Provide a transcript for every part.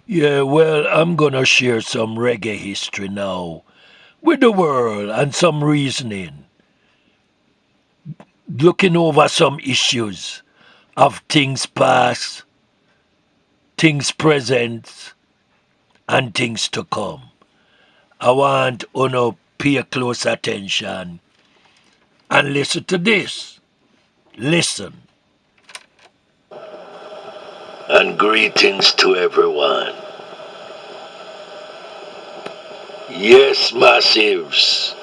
Yeah, well, I'm gonna share some reggae history now with the world and some reasoning, looking over some issues of things past, things present, and things to come. I want to pay close attention and listen to this. Listen. And greetings to everyone. Yes, massives,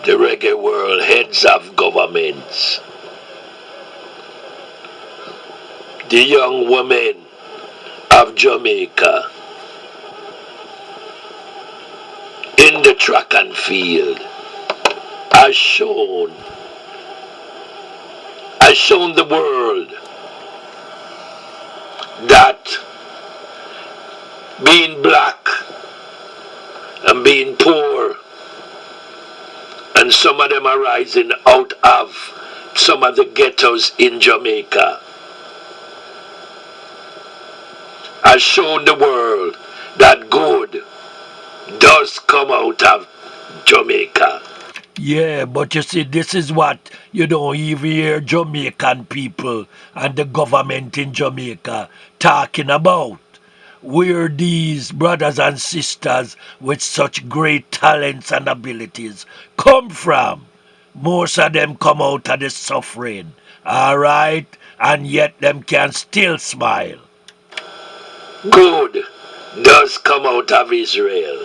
the reggae world, heads of governments, the young women of Jamaica in the track and field has shown the world that being black and being poor, and some of them are rising out of some of the ghettos in Jamaica, has shown the world that good does come out of Jamaica. Yeah, but you see, this is what you don't even hear Jamaican people and the government in Jamaica talking about. Where these brothers and sisters with such great talents and abilities come from. Most of them come out of the suffering, alright? And yet them can still smile. Good does come out of Israel.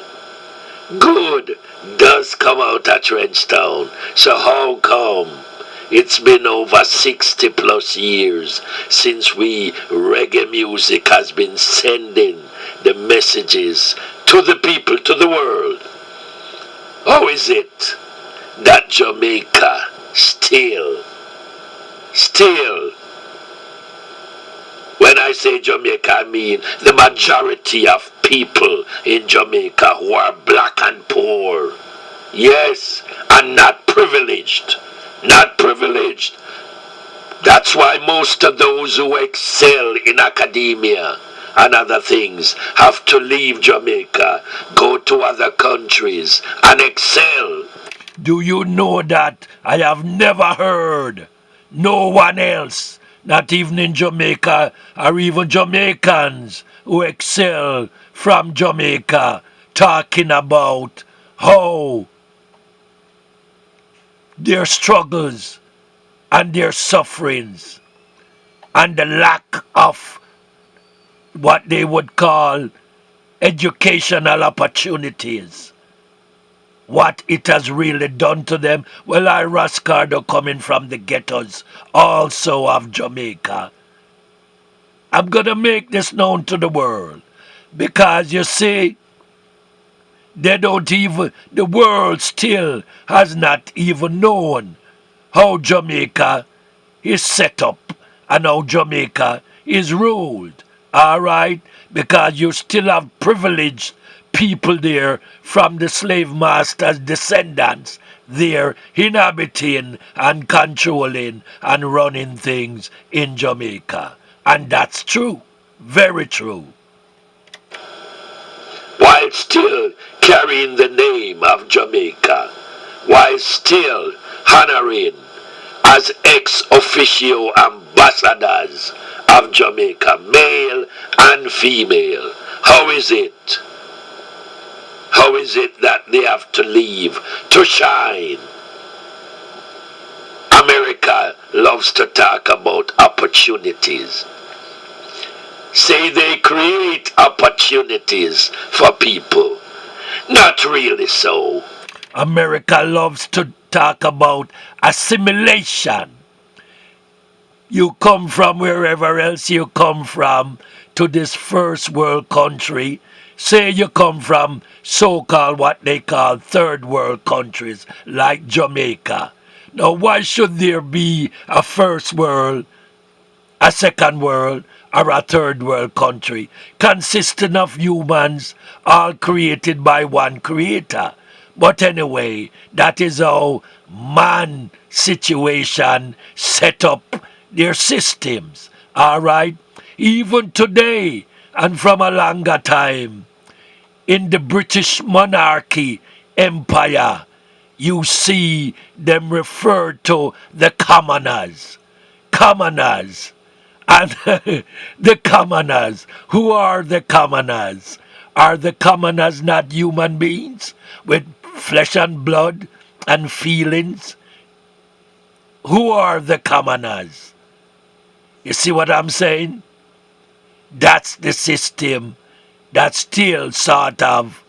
Good does come out of Trenchtown. So how come it's been over 60 plus years since reggae music has been sending the messages to the people, to the world? How is it that Jamaica still, when I say Jamaica, I mean the majority of people in Jamaica who are black and poor. Yes, and not privileged. Not privileged. That's why most of those who excel in academia and other things have to leave Jamaica, go to other countries and excel. Do you know that I have never heard no one else, not even in Jamaica or even Jamaicans who excel from Jamaica, talking about how their struggles and their sufferings and the lack of what they would call educational opportunities, what it has really done to them. Well, RAS CARDO coming from the ghettos also of Jamaica. I'm gonna make this known to the world because you see, they don't even, the world still has not even known how Jamaica is set up and how Jamaica is ruled. Alright? Because you still have privileged people there from the slave masters' descendants there inhabiting and controlling and running things in Jamaica. And that's true. Very true. While still carrying the name of Jamaica, while still honoring as ex officio ambassadors of Jamaica, male and female. How is it? How is it that they have to leave to shine? America loves to talk about opportunities. Say they create opportunities for people. Not really so. America loves to talk about assimilation. You come from wherever else you come from to this first world country. Say you come from so-called what they call third world countries like Jamaica. Now why should there be a first world, a second world, or a third world country consisting of humans all created by one creator? But anyway, that is how man situation set up their systems. Alright? even today and from a longer time. In the British monarchy empire, you see them referred to the commoners. Commoners. And the commoners. Who are the commoners? Are the commoners not human beings with flesh and blood and feelings? Who are the commoners? You see what I'm saying? That's the system that still sort of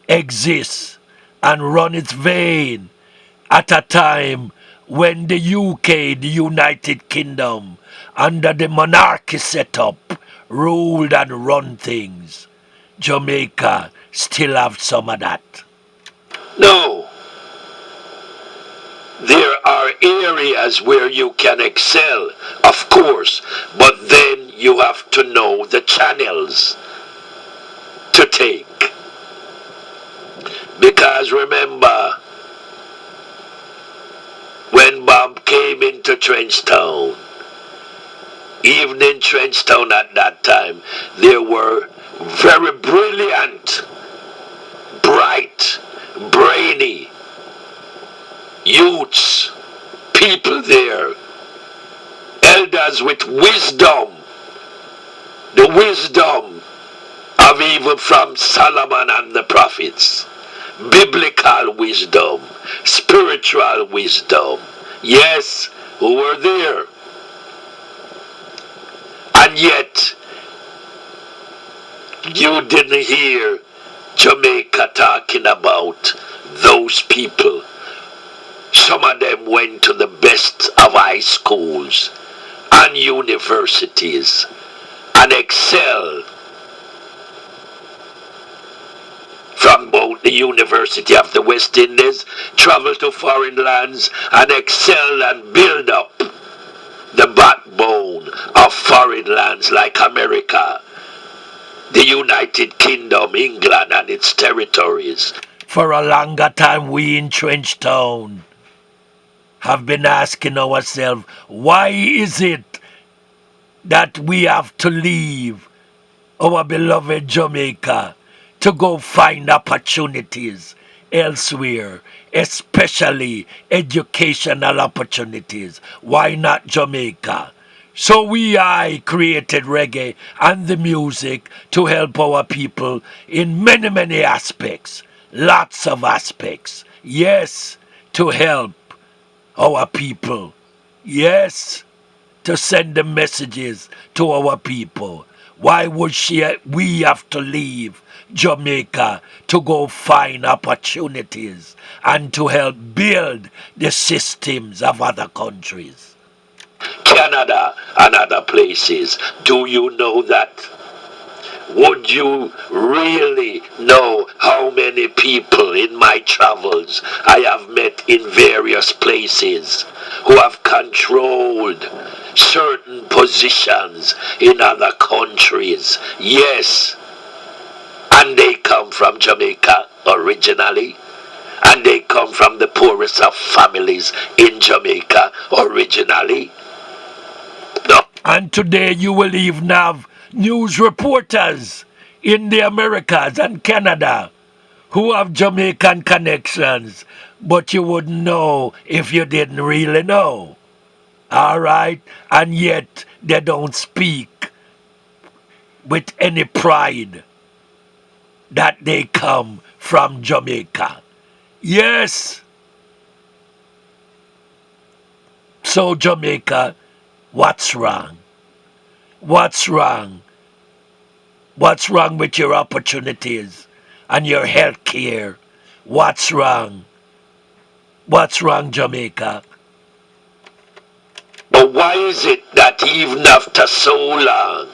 exists and run its vein at a time when the UK, the United Kingdom, under the monarchy setup, ruled and run things. Jamaica still have some of that. No, there are areas where you can excel, of course, but then you have to know the channels to take. Because remember, when Bob came into Trenchtown, even in Trenchtown at that time, there were very brilliant, bright, brainy youths, people there, elders with wisdom, the wisdom of even from Solomon and the prophets, biblical wisdom, spiritual wisdom, yes, who were there. And yet, you didn't hear Jamaica talking about those people. Some of them went to the best of high schools and universities and excelled from both the University of the West Indies, traveled to foreign lands and excel and build up the backbone of foreign lands like America, the United Kingdom, England and its territories. For a longer time, we in Trenchtown have been asking ourselves, why is it that we have to leave our beloved Jamaica to go find opportunities elsewhere, especially educational opportunities? Why not Jamaica? So I created reggae and the music to help our people in many, many aspects. Lots of aspects. Yes, to help our people. Yes, to send the messages to our people. Why would we have to leave Jamaica to go find opportunities and to help build the systems of other countries? Canada and other places. Do you know that? Would you really know how many people in my travels I have met in various places who have controlled certain positions in other countries? Yes, and they come from Jamaica originally, and they come from the poorest of families in Jamaica originally. No. And today you will even have news reporters in the Americas and Canada who have Jamaican connections, but you wouldn't know if you didn't really know. All right? And yet they don't speak with any pride that they come from Jamaica. Yes. So Jamaica, what's wrong? What's wrong? What's wrong with your opportunities and your health care? What's wrong? What's wrong, Jamaica? But why is it that even after so long,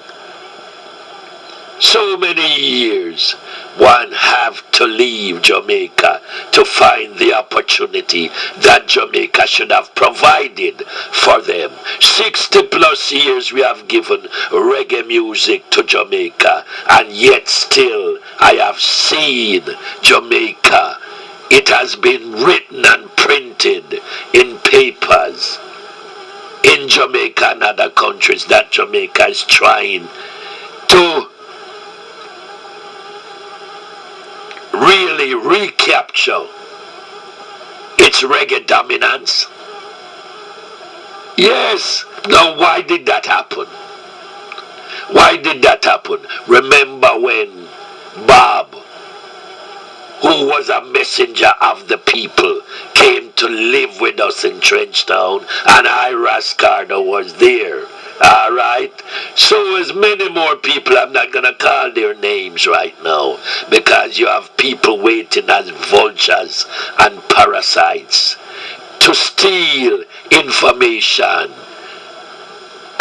so many years, one have to leave Jamaica to find the opportunity that Jamaica should have provided for them? 60 plus years we have given reggae music to Jamaica, and yet still I have seen Jamaica. It has been written and printed in papers in Jamaica and other countries that Jamaica is trying to really recapture its reggae dominance. Yes. Now why did that happen? Why did that happen? Remember when Bob, who was a messenger of the people, came to live with us in Trenchtown, and RAS CARDO was there. Alright? So as many more people, I'm not going to call their names right now, because you have people waiting as vultures and parasites to steal information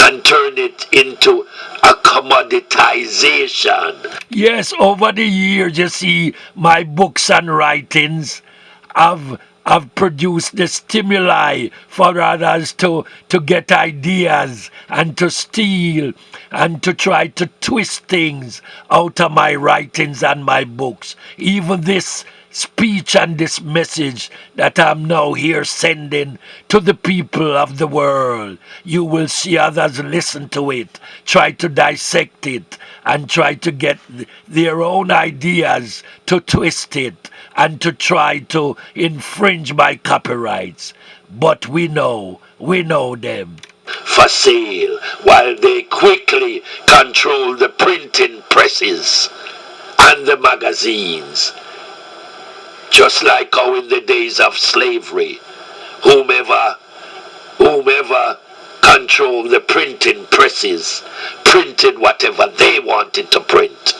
and turn it into a commoditization. Yes, over the years, you see, my books and writings have produced the stimuli for others to get ideas and to steal and to try to twist things out of my writings and my books. Even this speech and this message that I'm now here sending to the people of the world. You will see others listen to it, try to dissect it, and try to get their own ideas to twist it and to try to infringe my copyrights. But we know them. For sale, while they quickly control the printing presses and the magazines. Just like how in the days of slavery, whomever controlled the printing presses printed whatever they wanted to print.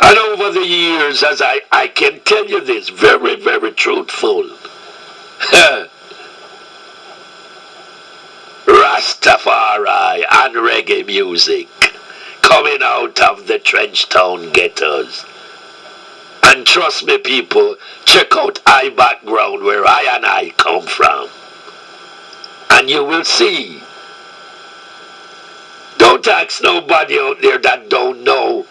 And over the years, as I can tell you this, very, very truthful, Rastafari and reggae music coming out of the Trenchtown ghettos. And trust me, people, check out I background where I come from. And you will see. Don't ask nobody out there that don't know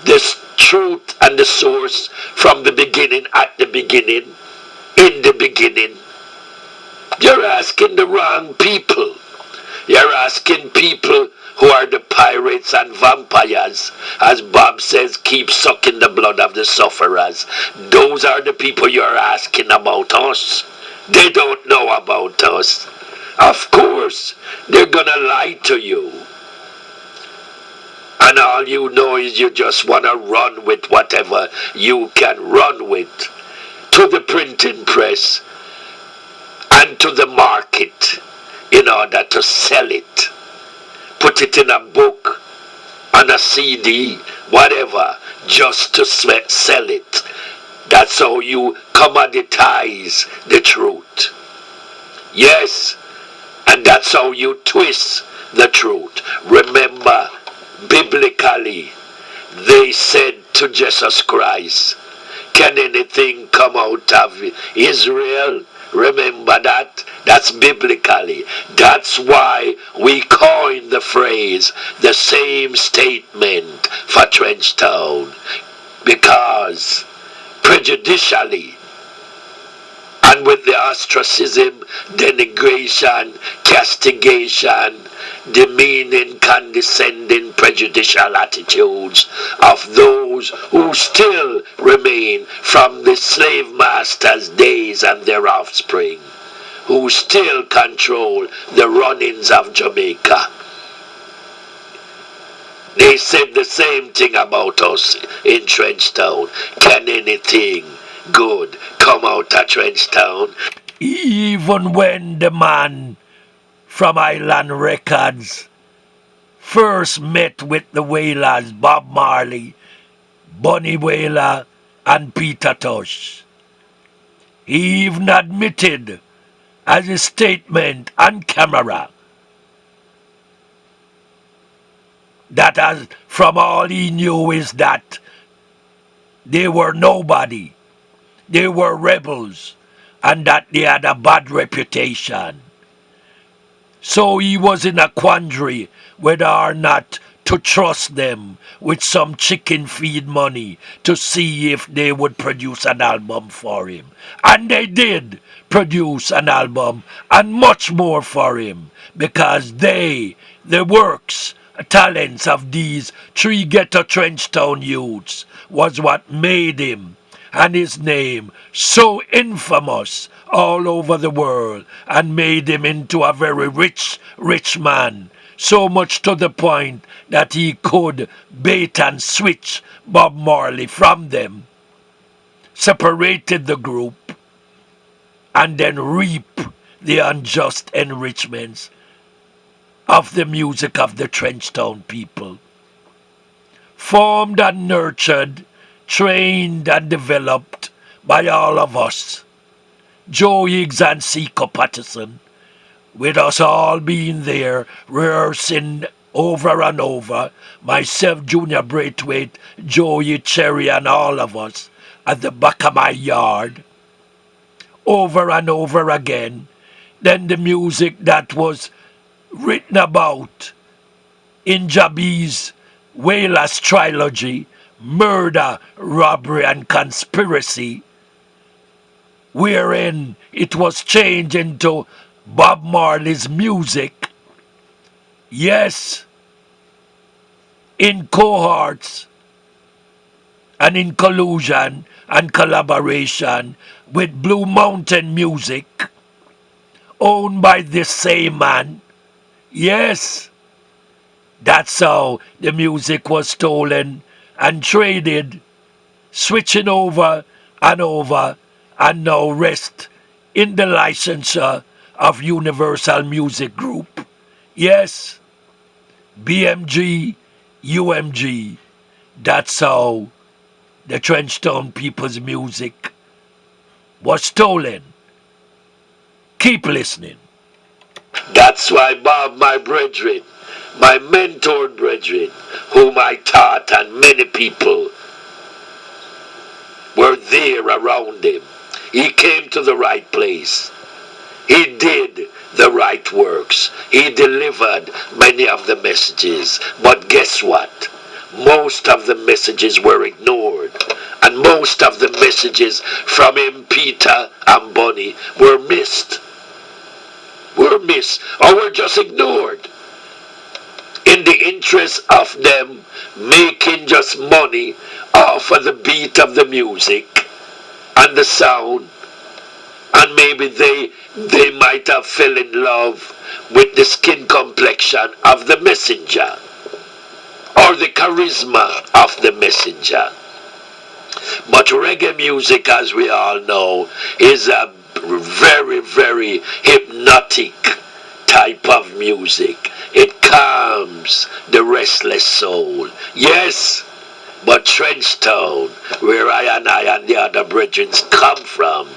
this truth and the source from the beginning, at the beginning, in the beginning. You're asking the wrong people. You're asking people who are the pirates and vampires, as Bob says, keep sucking the blood of the sufferers. Those are the people you're asking about us. They don't know about us. Of course, they're gonna lie to you. And all you know is you just wanna run with whatever you can run with to the printing press and to the market in order to sell it. Put it in a book, on a CD, whatever, just to sell it. That's how you commoditize the truth. Yes, and that's how you twist the truth. Remember, biblically, they said to Jesus Christ, can anything come out of Israel? Remember that? That's biblically. That's why we coined the phrase, the same statement for Trenchtown. Because prejudicially, and with the ostracism, denigration, castigation, demeaning, condescending, prejudicial attitudes of those who still remain from the slave masters' days and their offspring, who still control the runnings of Jamaica. They said the same thing about us in Trenchtown. Can anything good come out of Trenchtown? Even when the man from Island Records first met with the Wailers, Bob Marley, Bunny Wailer, and Peter Tosh, he even admitted as a statement on camera that as from all he knew is that they were nobody, they were rebels, and that they had a bad reputation. So he was in a quandary whether or not to trust them with some chicken feed money to see if they would produce an album for him. And they did produce an album and much more for him, because the works, talents of these three ghetto Trenchtown youths was what made him and his name so infamous all over the world, and made him into a very rich man, so much to the point that he could bait and switch Bob Marley from them, separated the group, and then reap the unjust enrichments of the music of the Trenchtown people. Formed and nurtured, trained and developed by all of us, Joe Higgs and Seco Patterson, with us all being there, rehearsing over and over, myself, Junior Braithwaite, Joey Cherry, and all of us at the back of my yard, over and over again. Then the music that was written about in Jabi's Whalers trilogy, Murder, Robbery, and Conspiracy, wherein it was changed into Bob Marley's music, yes, in cohorts and in collusion and collaboration with Blue Mountain Music, owned by this same man. Yes, that's how the music was stolen and traded, switching over, and now rest in the licensure of Universal Music Group. Yes, BMG, UMG. That's how the Trenchtown people's music was stolen. Keep listening. That's why Bob, my brethren, my mentored brethren, whom I taught, and many people were there around him. He came to the right place. He did the right works. He delivered many of the messages. But guess what? Most of the messages were ignored. And most of the messages from him, Peter and Bunny, were missed. Were missed or were just ignored. In the interest of them making just money off of the beat of the music and the sound, and maybe they might have fell in love with the skin complexion of the messenger or the charisma of the messenger. But reggae music, as we all know, is a very, very hypnotic type of music. It calms the restless soul. Yes, but Trenchtown, where I and the other brethren come from,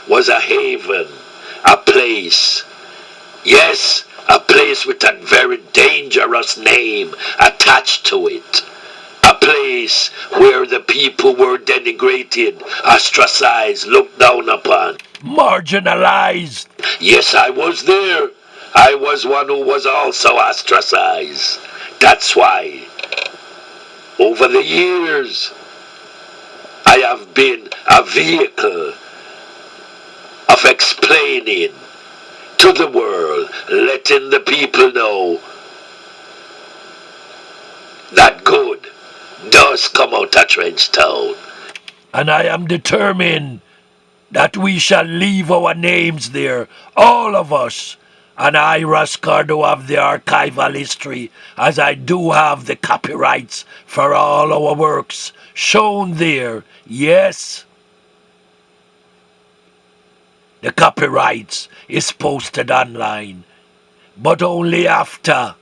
was a haven, a place. Yes, a place with a very dangerous name attached to it. A place where the people were denigrated, ostracized, looked down upon. Marginalized. Yes, I was there. I was one who was also ostracized. That's why, over the years, I have been a vehicle of explaining to the world, letting the people know that good does come out of Trenchtown. And I am determined that we shall leave our names there, all of us. And I, RAS CARDO, have the archival history, as I do have the copyrights for all our works shown there. Yes, the copyrights is posted online, but only after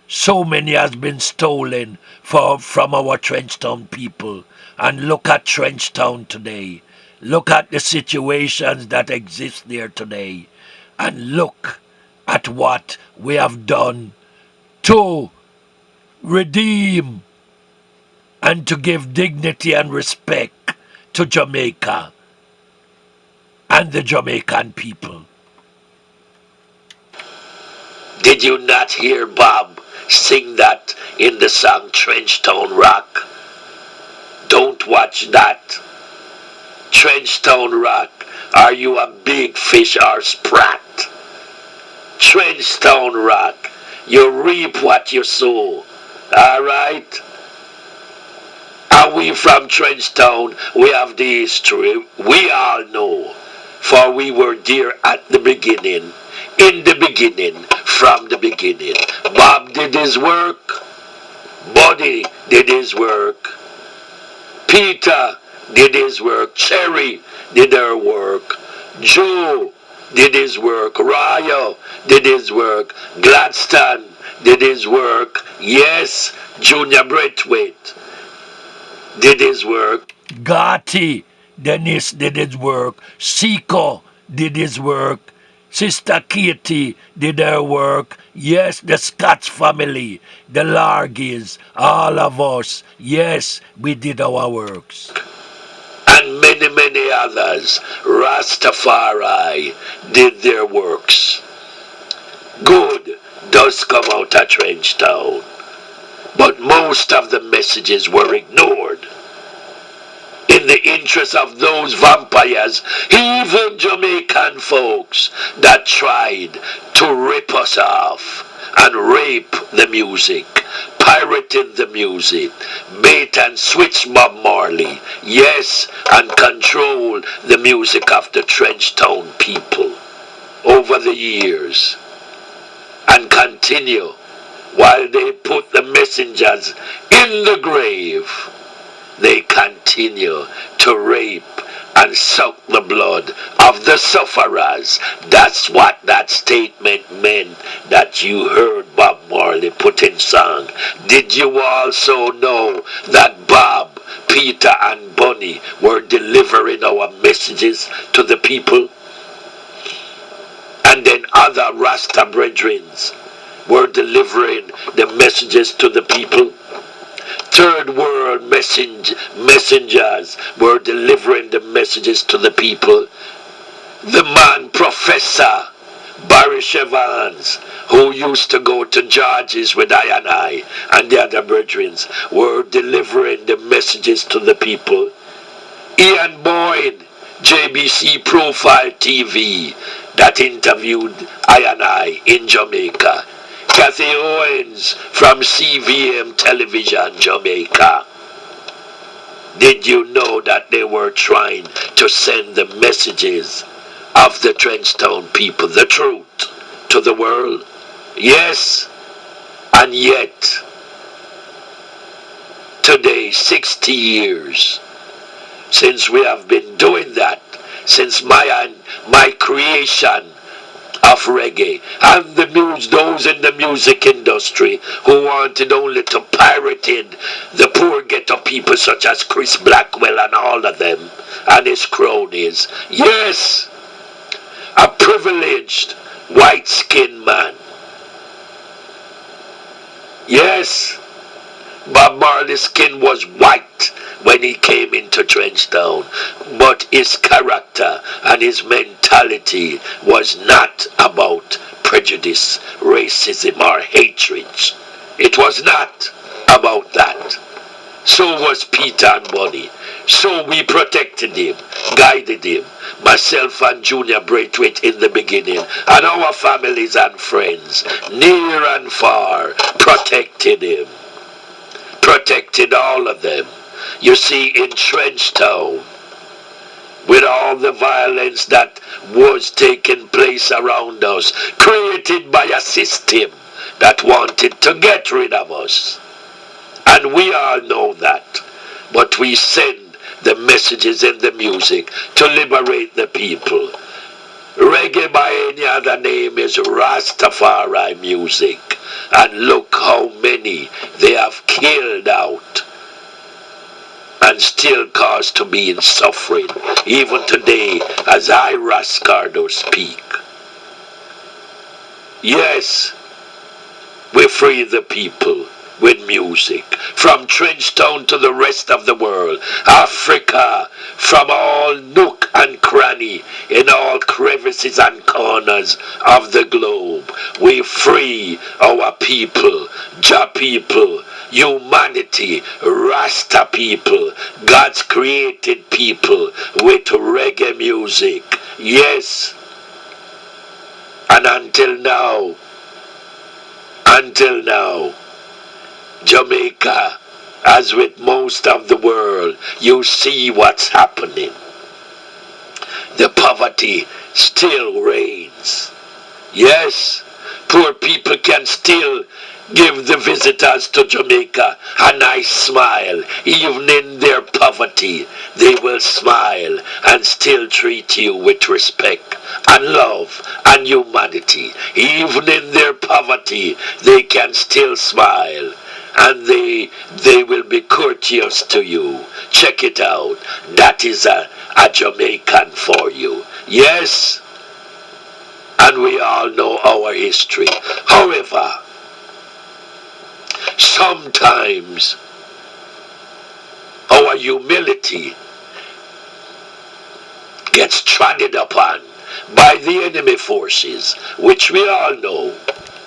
so many has been stolen from our Trenchtown people. And look at Trenchtown today. Look at the situations that exist there today. And look at what we have done to redeem and to give dignity and respect to Jamaica and the Jamaican people. Did you not hear Bob sing that in the song Trenchtown Rock. Don't watch that. Trenchtown Rock. Are you a big fish or sprat? Trenchtown Rock. You reap what you sow. Alright? Are we from Trenchtown? We have the history. We all know. For we were there at the beginning. In the beginning. From the beginning. Bob did his work. Buddy did his work. Peter did his work. Cherry did her work. Joe did his work. Raya did his work. Gladstone did his work. Yes, Junior Braithwaite did his work. Gotti Dennis did his work. Seiko did his work. Sister Katie did her work. Yes, the Scott's family, the Largis, all of us. Yes, we did our works. And many, many others, Rastafari, did their works. Good does come out of Trenchtown, but most of the messages were ignored. In the interest of those vampires, even Jamaican folks that tried to rip us off and rape the music, pirating the music, bait and switch Bob Marley, yes, and control the music of the Trenchtown people over the years, and continue while they put the messengers in the grave. They continue to rape and suck the blood of the sufferers. That's what that statement meant that you heard Bob Marley put in song. Did you also know that Bob, Peter and Bunny were delivering our messages to the people? And then other Rasta brethren were delivering the messages to the people. Third world messengers were delivering the messages to the people. The man, Professor Barry Evans, who used to go to George's with I and the other brethren, were delivering the messages to the people. Ian Boyd, JBC Profile TV, that interviewed I in Jamaica. Kathy Owens from CVM Television, Jamaica. Did you know that they were trying to send the messages of the Trenchtown people, the truth, to the world? Yes, and yet, today, 60 years since we have been doing that, since my creation of reggae, and those in the music industry who wanted only to pirate the poor ghetto people such as Chris Blackwell and all of them and his cronies. Yes, a privileged white-skinned man. Yes, Bob Marley's skin was white when he came into Trenchtown, but his character and his mentality was not about prejudice, racism, or hatred. It was not about that. So was Peter and Bunny. So we protected him, guided him, myself and Junior Braithwaite in the beginning, and our families and friends, near and far, protected him. Protected all of them. You see, in Trenchtown, with all the violence that was taking place around us, created by a system that wanted to get rid of us. And we all know that. But we send the messages in the music to liberate the people. Reggae by any other name is Rastafari music. And look how many they have killed out and still cause to be in suffering, even today as I, CARDO, speak. Yes, we free the people with music, from Trenchtown to the rest of the world, Africa, from all nook and cranny, in all crevices and corners of the globe. We free our people, Jah people, humanity, Rasta people, God's created people with reggae music. Yes, and until now, Jamaica, as with most of the world, you see what's happening. The poverty still reigns. Yes, poor people can still give the visitors to Jamaica a nice smile. Even in their poverty, they will smile and still treat you with respect and love and humanity. Even in their poverty, they can still smile. And they will be courteous to you. Check it out. That is a Jamaican for you. Yes, and we all know our history. However, sometimes our humility gets trodden upon by the enemy forces, which we all know.